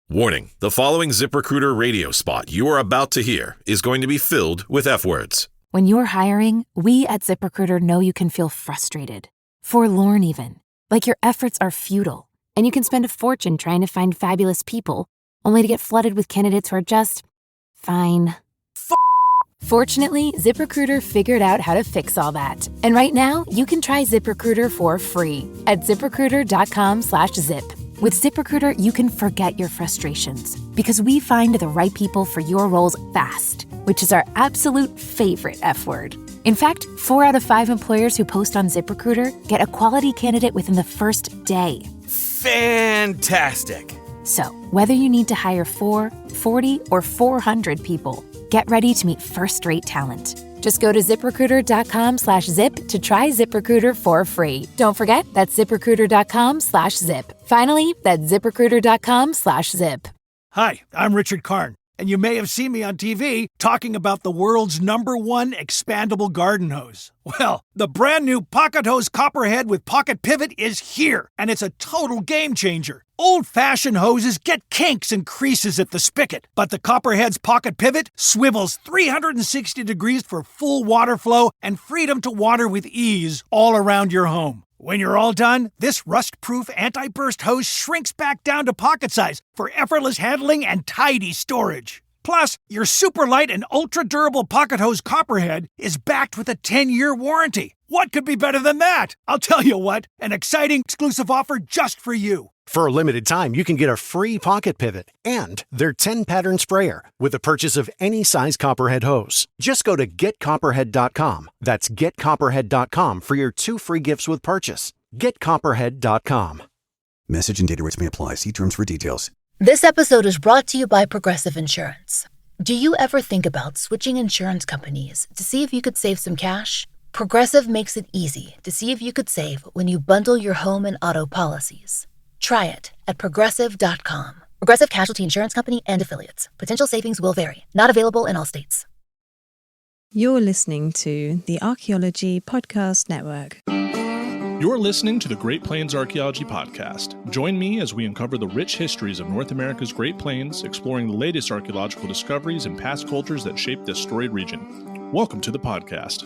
Warning, the following ZipRecruiter radio spot you are about to hear is going to be filled with F-words. When you're hiring, we at ZipRecruiter know you can feel frustrated, forlorn even, like your efforts are futile, and you can spend a fortune trying to find fabulous people, only to get flooded with candidates who are just fine. Fortunately, ZipRecruiter figured out how to fix all that. And right now, you can try ZipRecruiter for free at ZipRecruiter.com/zip. With ZipRecruiter, you can forget your frustrations because we find the right people for your roles fast, which is our absolute favorite F word. In fact, 4 out of 5 employers who post on ZipRecruiter get a quality candidate within the first day. Fantastic. So, whether you need to hire 4, 40, or 400 people, get ready to meet first-rate talent. Just go to ZipRecruiter.com/zip to try ZipRecruiter for free. Don't forget, that's ZipRecruiter.com/zip. Finally, that's ZipRecruiter.com/zip. Hi, I'm Richard Karn, and you may have seen me on TV talking about the world's #1 expandable garden hose. Well, the brand new Pocket Hose Copperhead with Pocket Pivot is here, and it's a total game changer. Old-fashioned hoses get kinks and creases at the spigot, but the Copperhead's Pocket Pivot swivels 360 degrees for full water flow and freedom to water with ease all around your home. When you're all done, this rust-proof anti-burst hose shrinks back down to pocket size for effortless handling and tidy storage. Plus, your super light and ultra-durable Pocket Hose Copperhead is backed with a 10-year warranty. What could be better than that? I'll tell you what, an exciting exclusive offer just for you. For a limited time, you can get a free Pocket Pivot and their 10-pattern sprayer with the purchase of any size Copperhead hose. Just go to getcopperhead.com. That's getcopperhead.com for your 2 free gifts with purchase. Getcopperhead.com. Message and data rates may apply. See terms for details. This episode is brought to you by Progressive Insurance. Do you ever think about switching insurance companies to see if you could save some cash? Progressive makes it easy to see if you could save when you bundle your home and auto policies. Try it at Progressive.com. Progressive Casualty Insurance Company and Affiliates. Potential savings will vary. Not available in all states. You're listening to the Archaeology Podcast Network. You're listening to the Great Plains Archaeology Podcast. Join me as we uncover the rich histories of North America's Great Plains, exploring the latest archaeological discoveries and past cultures that shape this storied region. Welcome to the podcast.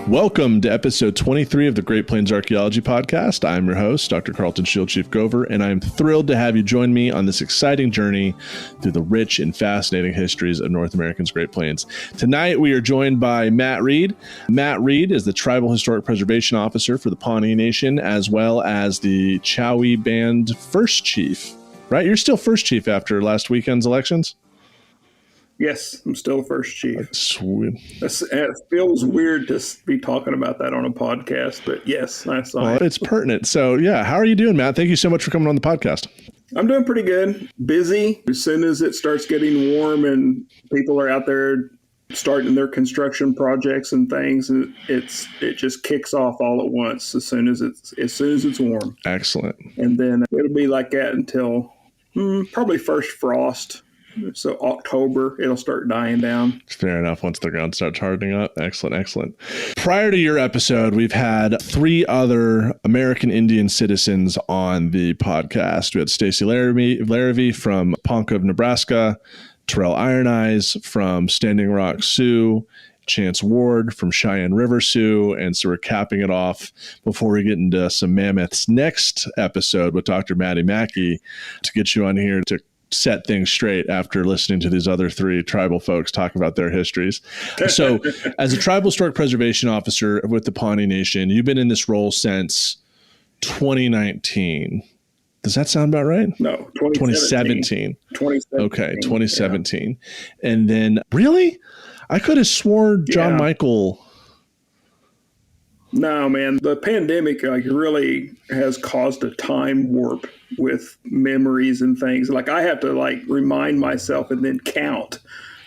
Welcome to episode 23 of the Great Plains Archaeology Podcast. I'm your host, Dr. Carlton Shield Chief Gover, and I'm thrilled to have you join me on this exciting journey through the rich and fascinating histories of North America's Great Plains. Tonight, we are joined by Matt Reed. Matt Reed is the Tribal Historic Preservation Officer for the Pawnee Nation, as well as the Chowie Band First Chief. Right? You're still First Chief after last weekend's elections? Yes, I'm still first chief. Sweet. It feels weird to be talking about that on a podcast, but yes, I saw it. It's pertinent. So, yeah, how are you doing, Matt? Thank you so much for coming on the podcast. I'm doing pretty good. Busy. As soon as it starts getting warm and people are out there starting their construction projects and things, it just kicks off all at once as soon as it's warm. Excellent. And then it'll be like that until probably first frost. So October, it'll start dying down. Fair enough. Once the ground starts hardening up. Excellent, excellent. Prior to your episode, we've had 3 other American Indian citizens on the podcast. We had Stacy Larrabee from Ponca, Nebraska, Terrell Iron Eyes from Standing Rock Sioux, Chance Ward from Cheyenne River Sioux. And so we're capping it off before we get into some mammoths next episode with Dr. Maddie Mackey to get you on here to set things straight after listening to these other 3 tribal folks talk about their histories. So as a Tribal Historic Preservation Officer with the Pawnee Nation, you've been in this role since 2019. Does that sound about right? No, 2017. Okay, 2017. Yeah. And then, really? I could have sworn John Michael... No, man, the pandemic really has caused a time warp with memories and things. Like I have to remind myself and then count.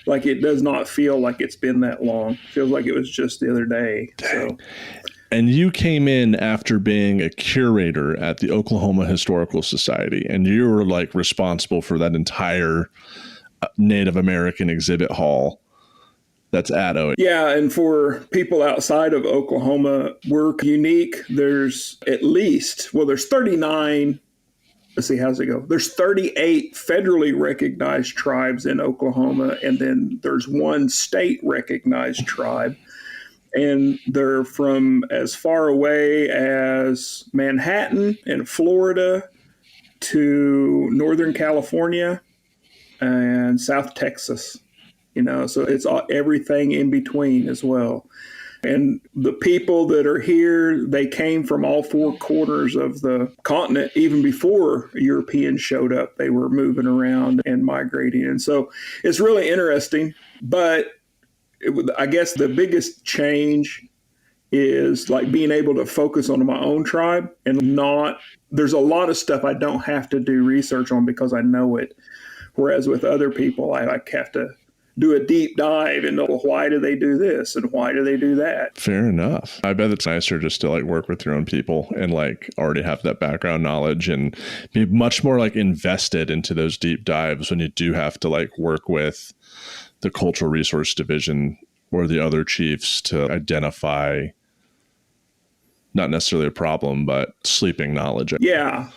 Like it does not feel like it's been that long. It feels like it was just the other day. Dang. So. And you came in after being a curator at the Oklahoma Historical Society, and you were responsible for that entire Native American exhibit hall that's at OAG. Yeah, and for people outside of Oklahoma, we're unique. There's at least, there's 39. Let's see, how's it go? There's 38 federally recognized tribes in Oklahoma, and then there's one state recognized tribe. And they're from as far away as Manhattan in Florida to Northern California and South Texas. So it's everything in between as well. And the people that are here, they came from all four corners of the continent. Even before Europeans showed up, they were moving around and migrating. And so it's really interesting. But I guess the biggest change is like being able to focus on my own tribe and there's a lot of stuff I don't have to do research on because I know it. Whereas with other people, I have to do a deep dive into why do they do this and why do they do that. Fair enough. I bet it's nicer just to work with your own people and already have that background knowledge and be much more invested into those deep dives when you do have to work with the Cultural Resource Division or the other chiefs to identify not necessarily a problem, but sleeping knowledge. Yeah.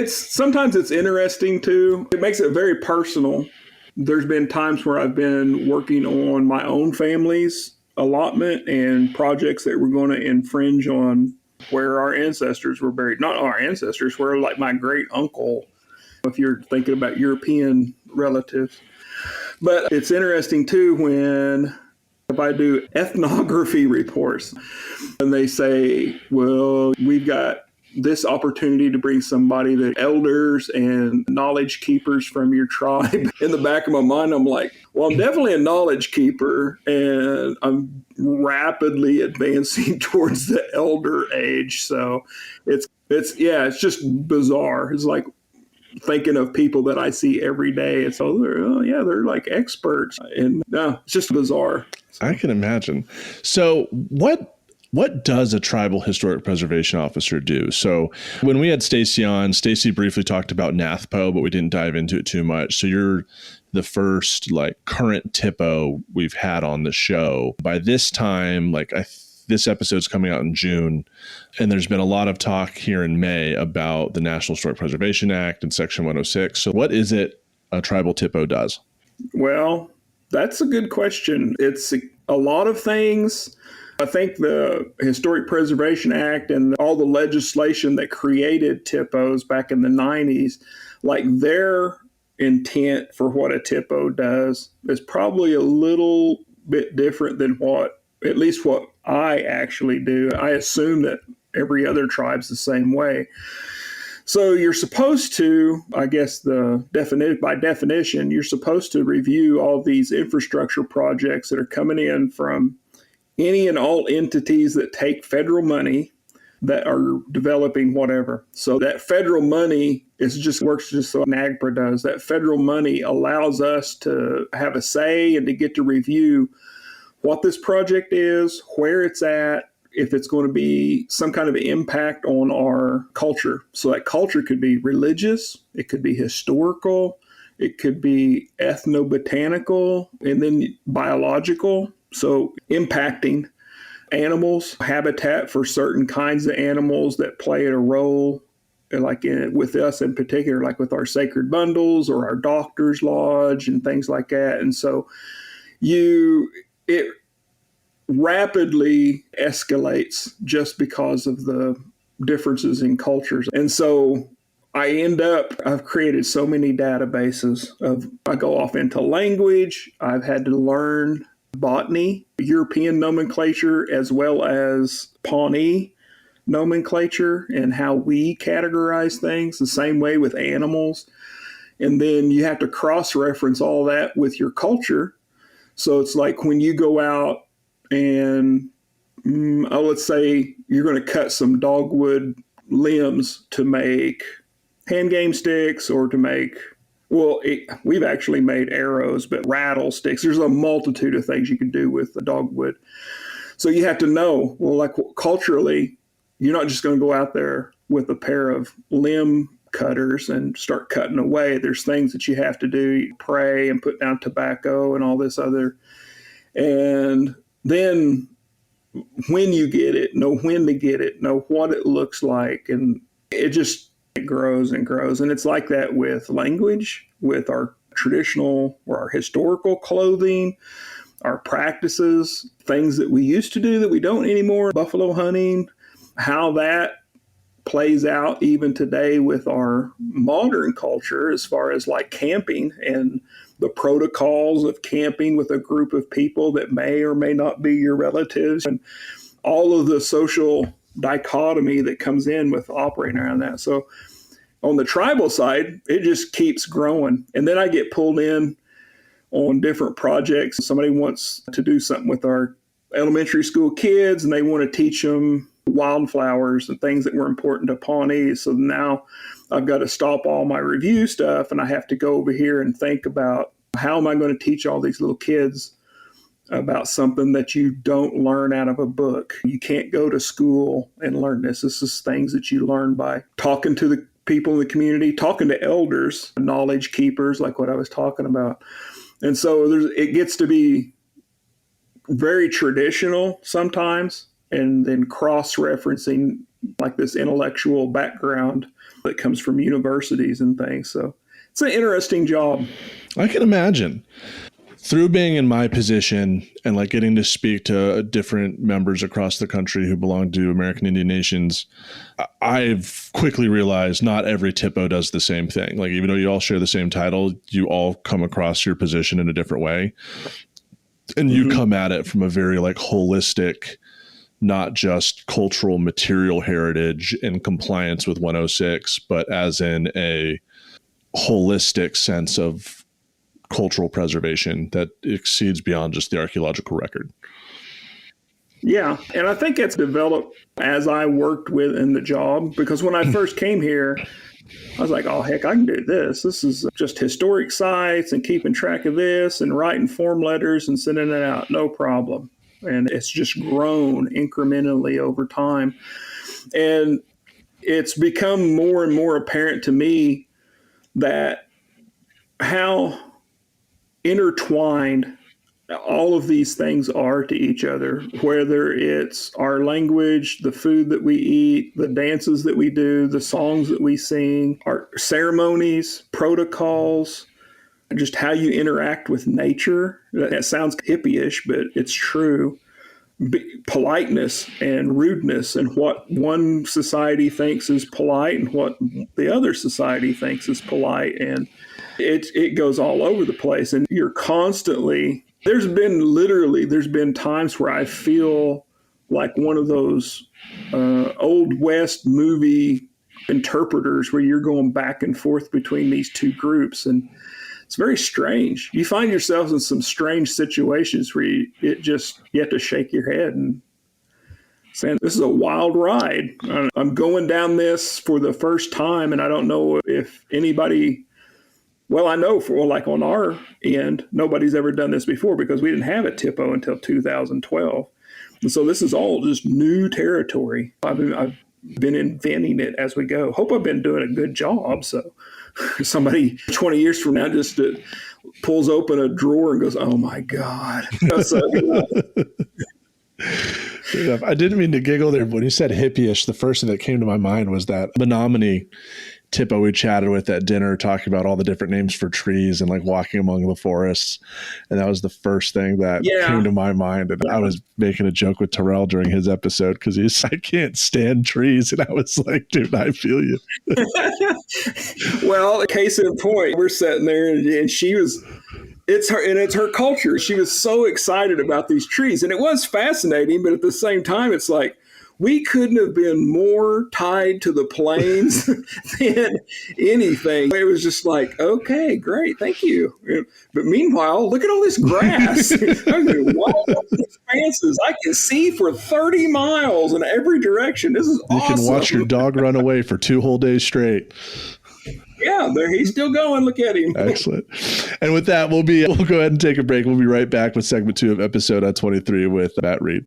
Sometimes it's interesting too. It makes it very personal. There's been times where I've been working on my own family's allotment and projects that were going to infringe on where our ancestors were buried. Not our ancestors, where my great uncle, if you're thinking about European relatives. But it's interesting too if I do ethnography reports and they say, well, we've got this opportunity to bring somebody, the elders and knowledge keepers from your tribe. In the back of my mind, I'm like, well, I'm definitely a knowledge keeper and I'm rapidly advancing towards the elder age. So it's just bizarre. It's like thinking of people that I see every day. It's they're like experts. And no, it's just bizarre. I can imagine. So what does a tribal historic preservation officer do? So when we had Stacy on, Stacy briefly talked about NATHPO, but we didn't dive into it too much. So you're the first current THPO we've had on the show. By this time, this episode's coming out in June, and there's been a lot of talk here in May about the National Historic Preservation Act and Section 106. So what is it a tribal THPO does? Well, that's a good question. It's a lot of things. I think the Historic Preservation Act and all the legislation that created THPOs back in the 90s, their intent for what a THPO does is probably a little bit different than what I actually do. I assume that every other tribe's the same way. So you're supposed to, I guess by definition, you're supposed to review all these infrastructure projects that are coming in from any and all entities that take federal money that are developing whatever. So that federal money works just like NAGPRA does. That federal money allows us to have a say and to get to review what this project is, where it's at, if it's going to be some kind of impact on our culture. So that culture could be religious, it could be historical, it could be ethnobotanical, and then biological. So impacting animals, habitat for certain kinds of animals that play a role, with us in particular, with our sacred bundles or our doctor's lodge and things like that. And so it rapidly escalates just because of the differences in cultures. And so I've created so many databases I go off into language. I've had to learn botany, European nomenclature, as well as Pawnee nomenclature and how we categorize things, the same way with animals. And then you have to cross-reference all that with your culture. So it's like when you go out and let's say you're going to cut some dogwood limbs to make hand game sticks or to make we've actually made arrows, but rattlesticks. There's a multitude of things you can do with the dogwood. So you have to know, culturally, you're not just going to go out there with a pair of limb cutters and start cutting away. There's things that you have to do, pray and put down tobacco and all this other. And then when you get it, know when to get it, know what it looks like. And it grows and grows. And it's like that with language, with our traditional or our historical clothing, our practices, things that we used to do that we don't anymore, buffalo hunting, how that plays out even today with our modern culture as far as like camping and the protocols of camping with a group of people that may or may not be your relatives, and all of the social dichotomy that comes in with operating around that. So on the tribal side, it just keeps growing. And then I get pulled in on different projects. Somebody wants to do something with our elementary school kids, and they want to teach them wildflowers and things that were important to Pawnee. So now I've got to stop all my review stuff, and I have to go over here and think about how am I going to teach all these little kids about something that you don't learn out of a book. You can't go to school and learn this. This is things that you learn by talking to the people in the community, talking to elders, knowledge keepers, like what I was talking about. And so it gets to be very traditional sometimes, and then cross-referencing like this intellectual background that comes from universities and things. So it's an interesting job. I can imagine. Through being in my position and like getting to speak to different members across the country who belong to American Indian nations, I've quickly realized not every THPO does the same thing. Like, even though you all share the same title, you all come across your position in a different way. And you come at it from a very like holistic, not just cultural material heritage and compliance with 106, but as in a holistic sense of cultural preservation that exceeds beyond just the archaeological record. Yeah. And I think it's developed as I worked in the job, because when I first came here, I was like, oh, heck, I can do this. This is just historic sites and keeping track of this and writing form letters and sending it out. No problem. And it's just grown incrementally over time. And it's become more and more apparent to me that how intertwined all of these things are to each other, whether it's our language, the food that we eat, the dances that we do, the songs that we sing, our ceremonies, protocols, just how you interact with nature. That sounds hippie-ish, but it's true. Politeness and rudeness, and what one society thinks is polite and what the other society thinks is polite. And it goes all over the place. And you're constantly, there's been times where I feel like one of those Old West movie interpreters where you're going back and forth between these two groups. And it's very strange. You find yourself in some strange situations where you have to shake your head and say, this is a wild ride. I'm going down this for the first time, and I don't know if anybody, well, I know like on our end, nobody's ever done this before because we didn't have a THPO until 2012. And so this is all just new territory. I've been inventing it as we go. Hope I've been doing a good job. So somebody 20 years from now just pulls open a drawer and goes, oh my God. I didn't mean to giggle there, but when you said hippie-ish, the first thing that came to my mind was that Menominee THPO we chatted with at dinner, talking about all the different names for trees and like walking among the forests. And that was the first thing that came to my mind. And I was making a joke with Terrell during his episode because he's, I can't stand trees. And I was like, dude, I feel you. Well, case in point, we're sitting there and it's her culture. She was so excited about these trees, and it was fascinating. But at the same time, it's like, we couldn't have been more tied to the plains than anything. It was just like, okay, great, thank you. But meanwhile, look at all this grass. Wild expanses. I can see for 30 miles in every direction. This is awesome. You can watch your dog run away for 2 whole days straight. Yeah, he's still going. Look at him. Excellent. And with that, we'll go ahead and take a break. We'll be right back with segment 2 of episode 23 with Matt Reed.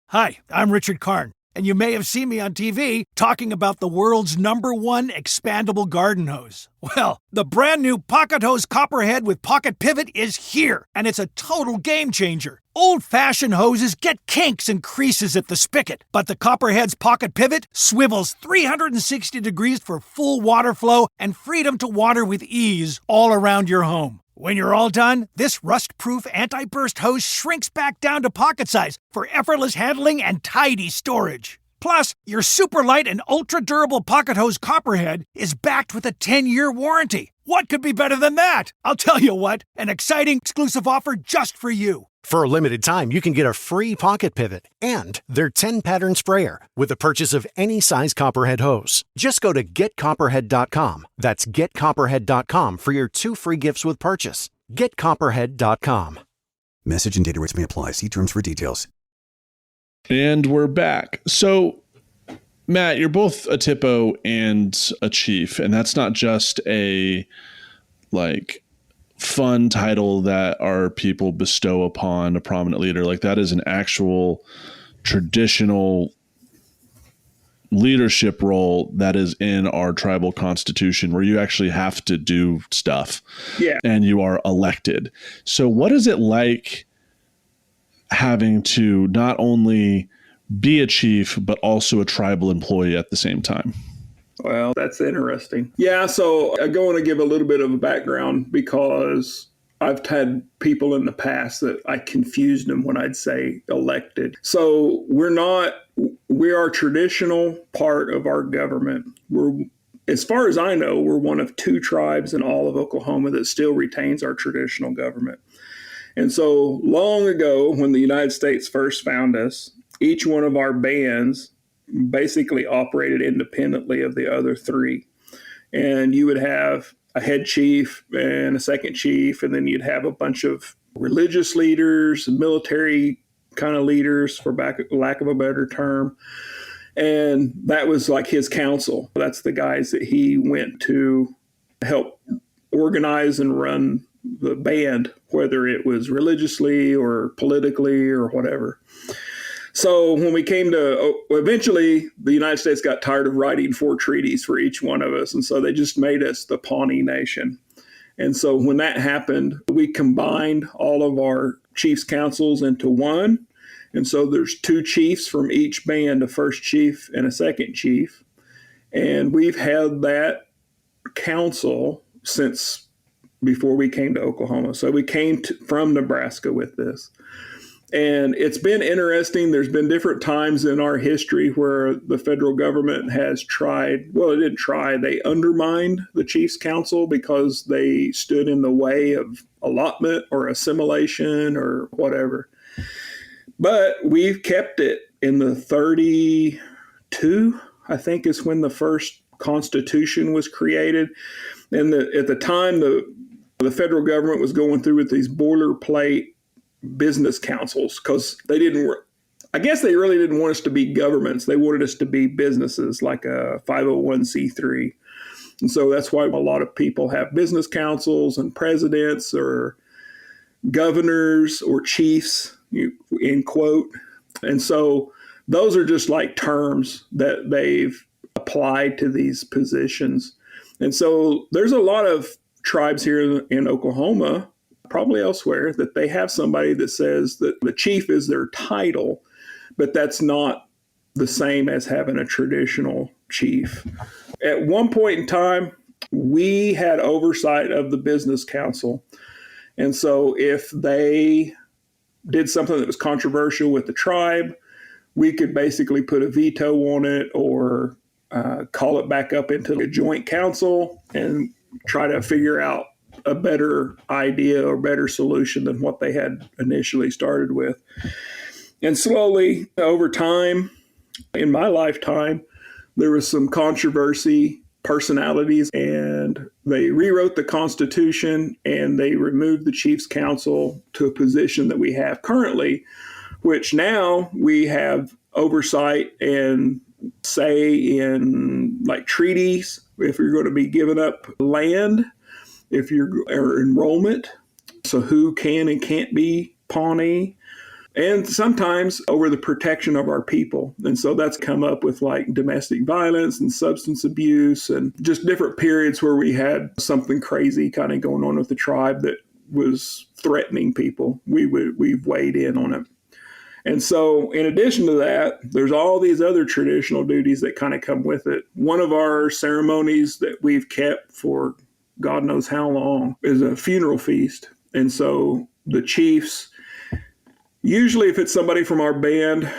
Hi, I'm Richard Karn. and you may have seen me on TV talking about the world's #1 expandable garden hose. Well, the brand new Pocket Hose Copperhead with Pocket Pivot is here, and it's a total game changer. Old-fashioned hoses get kinks and creases at the spigot, but the Copperhead's Pocket Pivot swivels 360 degrees for full water flow and freedom to water with ease all around your home. When you're all done, this rust-proof anti-burst hose shrinks back down to pocket size for effortless handling and tidy storage. Plus, your super light and ultra-durable Pocket Hose Copperhead is backed with a 10-year warranty. What could be better than that? I'll tell you what, an exciting exclusive offer just for you. For a limited time, you can get a free pocket pivot and their 10-pattern sprayer with the purchase of any size Copperhead hose. Just go to getcopperhead.com. That's getcopperhead.com for your 2 free gifts with purchase. Getcopperhead.com. Message and data rates may apply. See terms for details. And we're back. So, Matt, you're both a THPO and a chief, and that's not just a fun title that our people bestow upon a prominent leader. Like, that is an actual traditional leadership role that is in our tribal constitution, where you actually have to do stuff. Yeah. And you are elected. So what is it like having to not only be a chief, but also a tribal employee at the same time? Well, that's interesting. Yeah, so I want to give a little bit of a background because I've had people in the past that I confused them when I'd say elected. So we are a traditional part of our government. As far as I know, we're one of 2 tribes in all of Oklahoma that still retains our traditional government. And so long ago, when the United States first found us, each one of our bands basically operated independently of the other 3. And you would have a head chief and a second chief, and then you'd have a bunch of religious leaders, military kind of leaders, for lack of a better term. And that was like his council. That's the guys that he went to help organize and run the band, whether it was religiously or politically or whatever. So when we came to, eventually the United States got tired of writing 4 treaties for each one of us. And so they just made us the Pawnee Nation. And so when that happened, we combined all of our chiefs' councils into one. And so there's 2 chiefs from each band, a first chief and a second chief. And we've had that council since before we came to Oklahoma. So we came from Nebraska with this. And it's been interesting. There's been different times in our history where the federal government has tried, well, it didn't try, they undermined the Chiefs Council because they stood in the way of allotment or assimilation or whatever. But we've kept it in the 32, I think is when the first Constitution was created. And at the time, the federal government was going through with these boilerplate business councils because I guess they really didn't want us to be governments. They wanted us to be businesses like a 501c3. And so that's why a lot of people have business councils and presidents or governors or chiefs, in quote. And so those are just like terms that they've applied to these positions. And so there's a lot of tribes here in Oklahoma, probably elsewhere, that they have somebody that says that the chief is their title, but that's not the same as having a traditional chief. At one point in time, we had oversight of the business council. And so if they did something that was controversial with the tribe, we could basically put a veto on it or call it back up into a joint council and try to figure out a better idea or better solution than what they had initially started with. And slowly over time, in my lifetime, there was some controversy, personalities, and they rewrote the Constitution and they removed the Chiefs Council to a position that we have currently, which now we have oversight and say in like treaties, if you're going to be giving up land, or enrollment, so who can and can't be Pawnee, And sometimes over the protection of our people. And so that's come up with like domestic violence and substance abuse and just different periods where we had something crazy kind of going on with the tribe that was threatening people. We've weighed in on it. And so in addition to that, there's all these other traditional duties that kind of come with it. One of our ceremonies that we've kept for God knows how long is a funeral feast. And so the chiefs, usually if it's somebody from our band,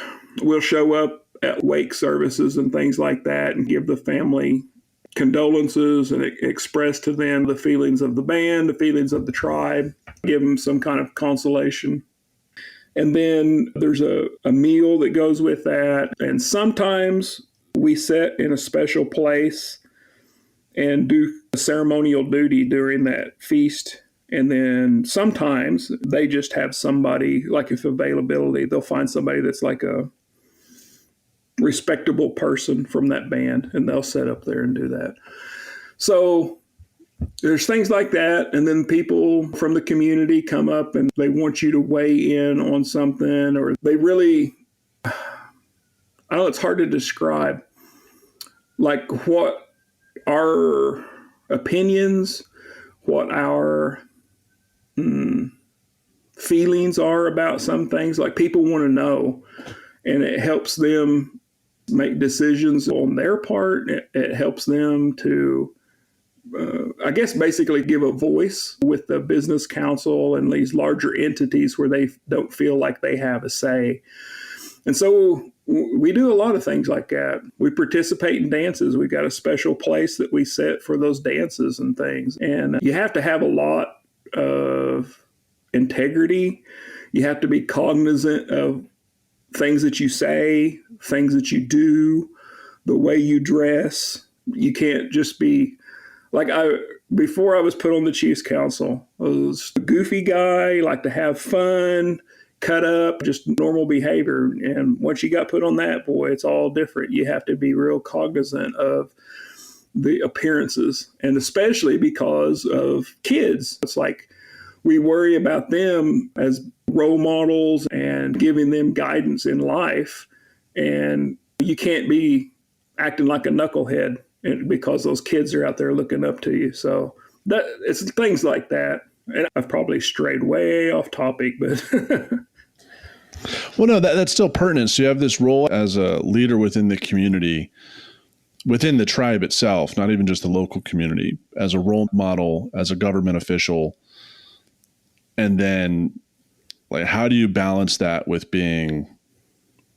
will show up at wake services and things like that and give the family condolences and express to them the feelings of the band, the feelings of the tribe, give them some kind of consolation. And then there's a meal that goes with that. And sometimes we sit in a special place and do a ceremonial duty during that feast. And then sometimes they just have somebody, like if availability, they'll find somebody that's like a respectable person from that band, and they'll sit up there and do that. So there's things like that. And then people from the community come up and they want you to weigh in on something, or they really, I don't know, it's hard to describe like what our opinions, what our feelings are about some things. Like people want to know, and it helps them make decisions on their part. It helps them to, I guess, basically give a voice with the business council and these larger entities where they don't feel like they have a say. And so we do a lot of things like that. We participate in dances. We've got a special place that we set for those dances and things. And you have to have a lot of integrity. You have to be cognizant of things that you say, things that you do, the way you dress. You can't just be like before I was put on the Chiefs Council, I was a goofy guy, like to have fun, cut up, just normal behavior. And once you got put on that, boy, it's all different. You have to be real cognizant of the appearances, and especially because of kids. It's like we worry about them as role models and giving them guidance in life. And you can't be acting like a knucklehead because those kids are out there looking up to you. So that it's things like that. And I've probably strayed way off topic, but well, no, that's still pertinent. So you have this role as a leader within the community, within the tribe itself, not even just the local community, as a role model, as a government official. And then, like, how do you balance that with being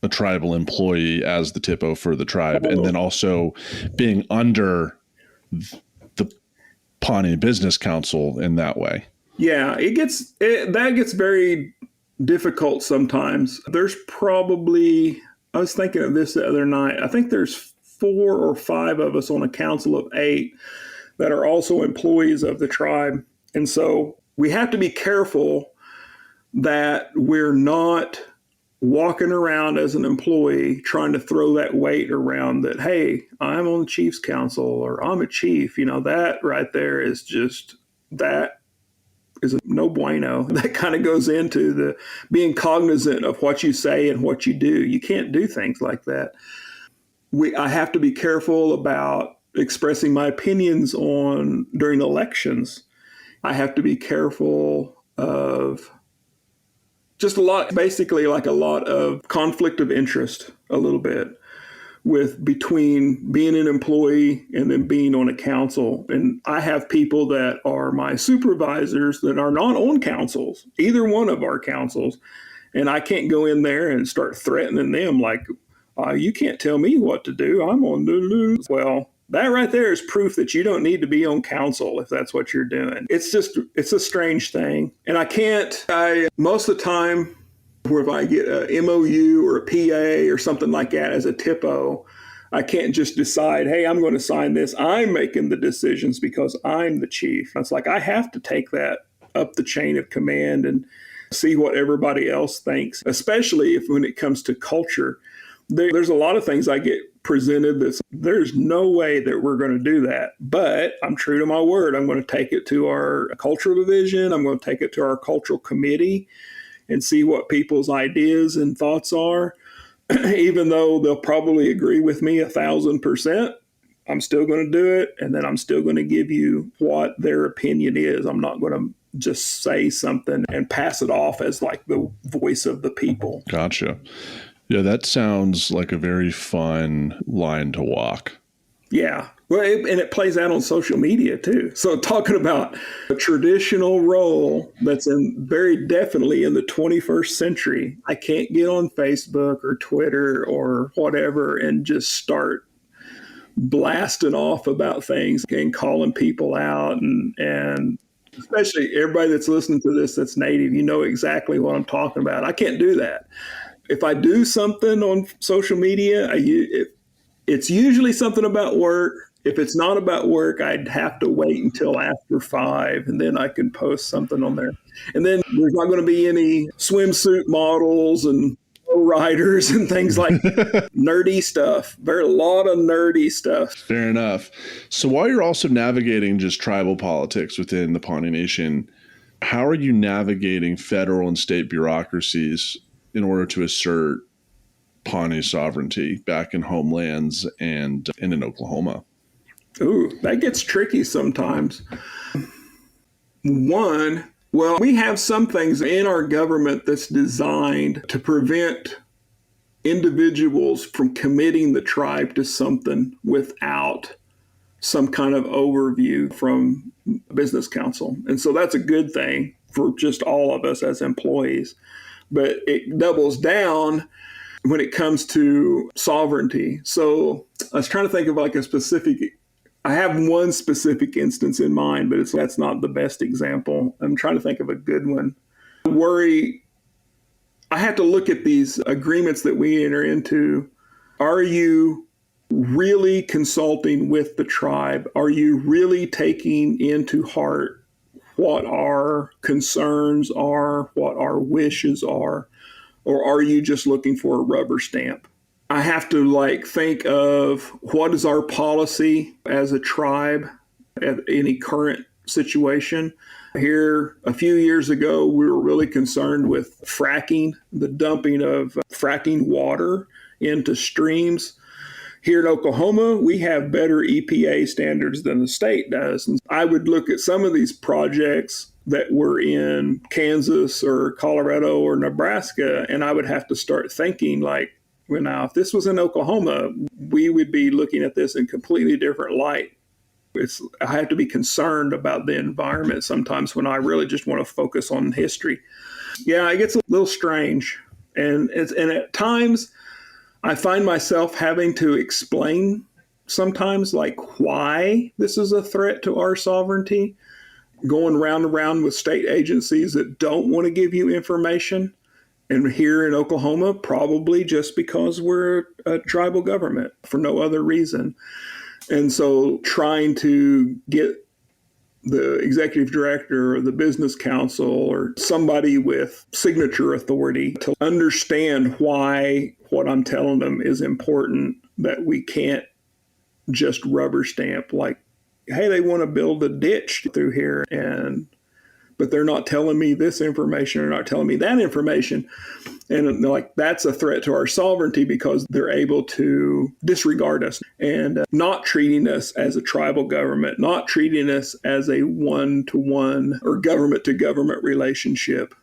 a tribal employee as the THPO for the tribe, and then also being under the Pawnee Business Council in that way? Yeah, that gets very difficult sometimes. There's probably, I was thinking of this the other night, I think there's 4 or 5 of us on a council of 8 that are also employees of the tribe. And so we have to be careful that we're not walking around as an employee trying to throw that weight around that, hey, I'm on the Chiefs Council or I'm a chief. You know, that right there is just, that is a no bueno. That kind of goes into the being cognizant of what you say and what you do. You can't do things like that. I have to be careful about expressing my opinions during elections. I have to be careful of just basically like a lot of conflict of interest a little bit between being an employee and then being on a council. And I have people that are my supervisors that are not on councils, either one of our councils. And I can't go in there and start threatening them like, you can't tell me what to do. I'm on the. Well, that right there is proof that you don't need to be on council if that's what you're doing. It's a strange thing. And most of the time, where if I get a MOU or a PA or something like that as a THPO, I can't just decide, hey, I'm going to sign this. I'm making the decisions because I'm the chief. It's like I have to take that up the chain of command and see what everybody else thinks, especially when it comes to culture. There's a lot of things I get presented that there's no way that we're going to do that. But I'm true to my word. I'm going to take it to our cultural division. I'm going to take it to our cultural committee. and see what people's ideas and thoughts are. Even though they'll probably agree with me 1,000%, I'm still going to do it. And then I'm still going to give you what their opinion is. I'm not going to just say something and pass it off as like the voice of the people. Gotcha. Yeah, that sounds like a very fun line to walk. Yeah. Well, and it plays out on social media too. So talking about a traditional role that's very definitely in the 21st century, I can't get on Facebook or Twitter or whatever and just start blasting off about things and calling people out. And especially everybody that's listening to this that's native, you know exactly what I'm talking about. I can't do that. If I do something on social media, it's usually something about work. If it's not about work, I'd have to wait until after 5, and then I can post something on there. And then there's not going to be any swimsuit models and riders and things like nerdy stuff. There's a lot of nerdy stuff. Fair enough. So while you're also navigating just tribal politics within the Pawnee Nation, how are you navigating federal and state bureaucracies in order to assert Pawnee sovereignty back in homelands and in Oklahoma? Ooh, that gets tricky sometimes. One, well, we have some things in our government that's designed to prevent individuals from committing the tribe to something without some kind of overview from business council. And so that's a good thing for just all of us as employees. But it doubles down when it comes to sovereignty. So I was trying to think of like a specific, I have one specific instance in mind, but that's not the best example. I'm trying to think of a good one. I have to look at these agreements that we enter into. Are you really consulting with the tribe? Are you really taking into heart what our concerns are, what our wishes are? Or are you just looking for a rubber stamp? I have to think of what is our policy as a tribe at any current situation. Here, a few years ago, we were really concerned with fracking, the dumping of fracking water into streams. Here in Oklahoma, we have better EPA standards than the state does. And I would look at some of these projects that were in Kansas or Colorado or Nebraska, and I would have to start thinking now, if this was in Oklahoma, we would be looking at this in completely different light. I have to be concerned about the environment sometimes when I really just want to focus on history. Yeah, it gets a little strange. And at times I find myself having to explain sometimes why this is a threat to our sovereignty, going round and round with state agencies that don't want to give you information. And here in Oklahoma, probably just because we're a tribal government for no other reason. And so trying to get the executive director or the business council or somebody with signature authority to understand why what I'm telling them is important, that we can't just rubber stamp hey, they want to build a ditch through here, but they're not telling me this information or not telling me that information. And that's a threat to our sovereignty because they're able to disregard us and not treating us as a tribal government, not treating us as a one-to-one or government-to-government relationship,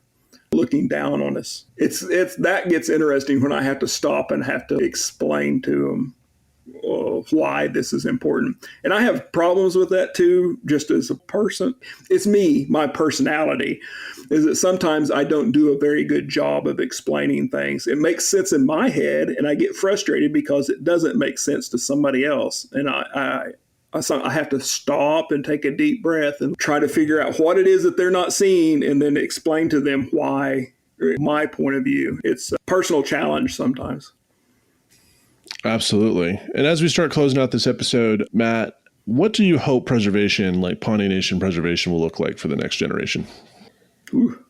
looking down on us. It's that gets interesting when I have to stop and have to explain to them why this is important. And I have problems with that too, just as a person. It's me, my personality, is that sometimes I don't do a very good job of explaining things. It makes sense in my head, and I get frustrated because it doesn't make sense to somebody else. And I have to stop and take a deep breath and try to figure out what it is that they're not seeing and then explain to them why, my point of view. It's a personal challenge sometimes. Absolutely. And as we start closing out this episode, Matt, what do you hope preservation, like Pawnee Nation preservation, will look like for the next generation? Ooh.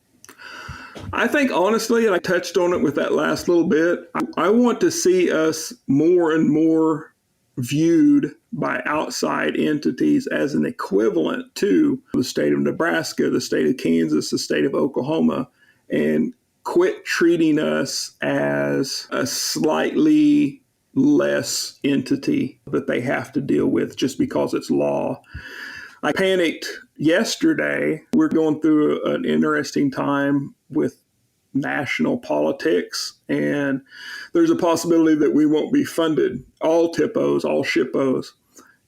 I think, honestly, and I touched on it with that last little bit, I want to see us more and more viewed by outside entities as an equivalent to the state of Nebraska, the state of Kansas, the state of Oklahoma, and quit treating us as a slightly less entity that they have to deal with just because it's law. I panicked yesterday. We're going through an interesting time with national politics, and there's a possibility that we won't be funded, all THPOs, all SHPOs.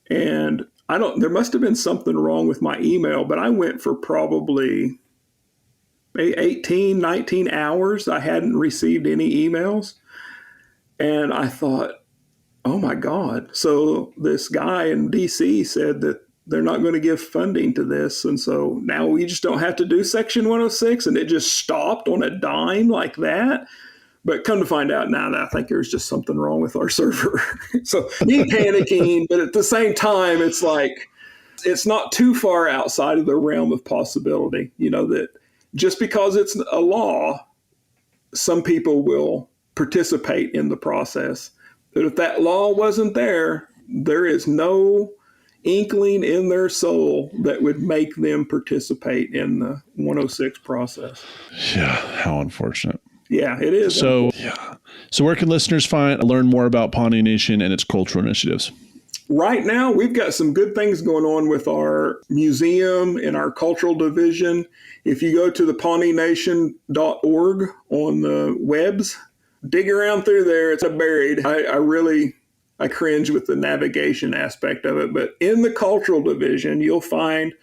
And there must have been something wrong with my email, but I went for probably maybe 18, 19 hours. I hadn't received any emails. And I thought, oh my God. So this guy in DC said that they're not going to give funding to this. And so now we just don't have to do Section 106. And it just stopped on a dime like that. But come to find out now that I think there's just something wrong with our server. So me panicking, but at the same time, it's like, it's not too far outside of the realm of possibility, that just because it's a law, some people will participate in the process. But if that law wasn't there, there is no inkling in their soul that would make them participate in the 106 process. Yeah, how unfortunate. Yeah, it is. So where can listeners learn more about Pawnee Nation and its cultural initiatives? Right now, we've got some good things going on with our museum and our cultural division. If you go to the PawneeNation.org on the webs, dig around through there. It's buried. I cringe with the navigation aspect of it. But in the cultural division, you'll find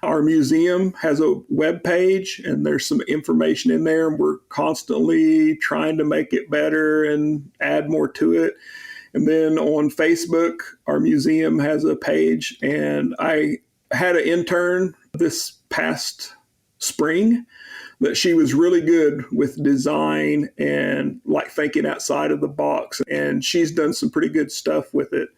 our museum has a web page, and there's some information in there. And we're constantly trying to make it better and add more to it. And then on Facebook, our museum has a page. And I had an intern this past spring that she was really good with design and like thinking outside of the box. And she's done some pretty good stuff with it.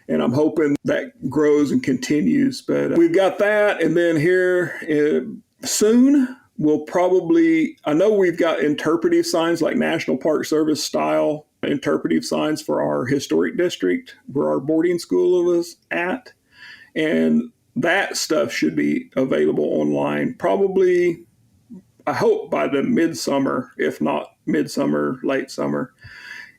And I'm hoping that grows and continues. But we've got that. And then here soon, I know we've got interpretive signs like National Park Service style interpretive signs for our historic district where our boarding school was at. And that stuff should be available online probably, I hope, by the midsummer, if not midsummer, late summer.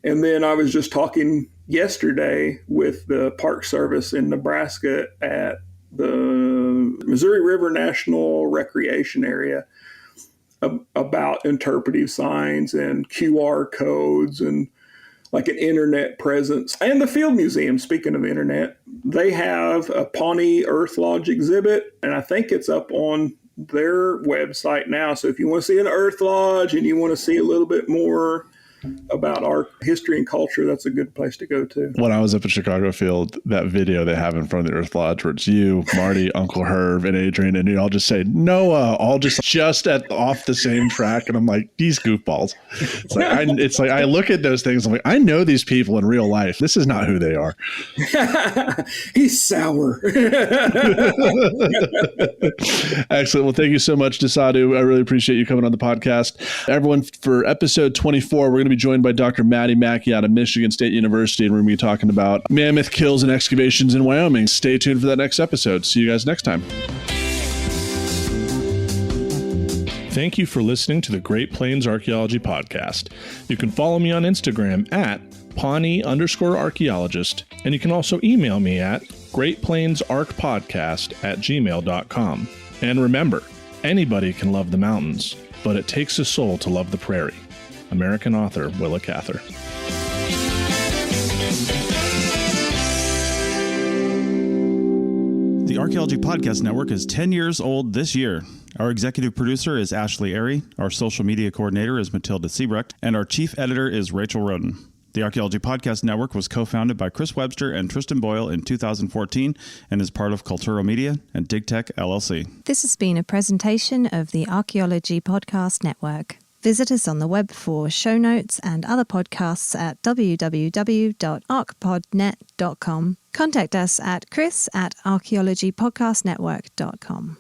And then I was just talking yesterday with the Park Service in Nebraska at the Missouri River National Recreation Area about interpretive signs and QR codes and like an internet presence. And the Field Museum, speaking of internet, they have a Pawnee Earth Lodge exhibit, and I think it's up on their website now. So if you want to see an Earth Lodge and you want to see a little bit more about our history and culture, that's a good place to go to. When I was up at Chicago Field, that video they have in front of the Earth Lodge where it's you, Marty, Uncle Herb, and Adrian, and you all just say Noah, all just off the same track, and I'm like, these goofballs. It's like I look at those things, I'm like, I know these people in real life. This is not who they are. He's sour. Excellent. Well, thank you so much, Desadu. I really appreciate you coming on the podcast. Everyone, for episode 24, we're going to be joined by Dr. Maddie Mackey out of Michigan State University, and we're going to be talking about mammoth kills and excavations in Wyoming. Stay tuned for that next episode. See you guys next time. Thank you for listening to the Great Plains Archaeology Podcast. You can follow me on Instagram at Pawnee_archaeologist, and you can also email me at greatplainsarchpodcast@gmail.com. And remember, anybody can love the mountains, but it takes a soul to love the prairie. American author Willa Cather. The Archaeology Podcast Network is 10 years old this year. Our executive producer is Ashley Airy, our social media coordinator is Matilda Siebrecht, and our chief editor is Rachel Roden. The Archaeology Podcast Network was co-founded by Chris Webster and Tristan Boyle in 2014 and is part of Cultural Media and DigTech LLC. This has been a presentation of the Archaeology Podcast Network. Visit us on the web for show notes and other podcasts at www.archpodnet.com. Contact us at chris@archaeologypodcastnetwork.com.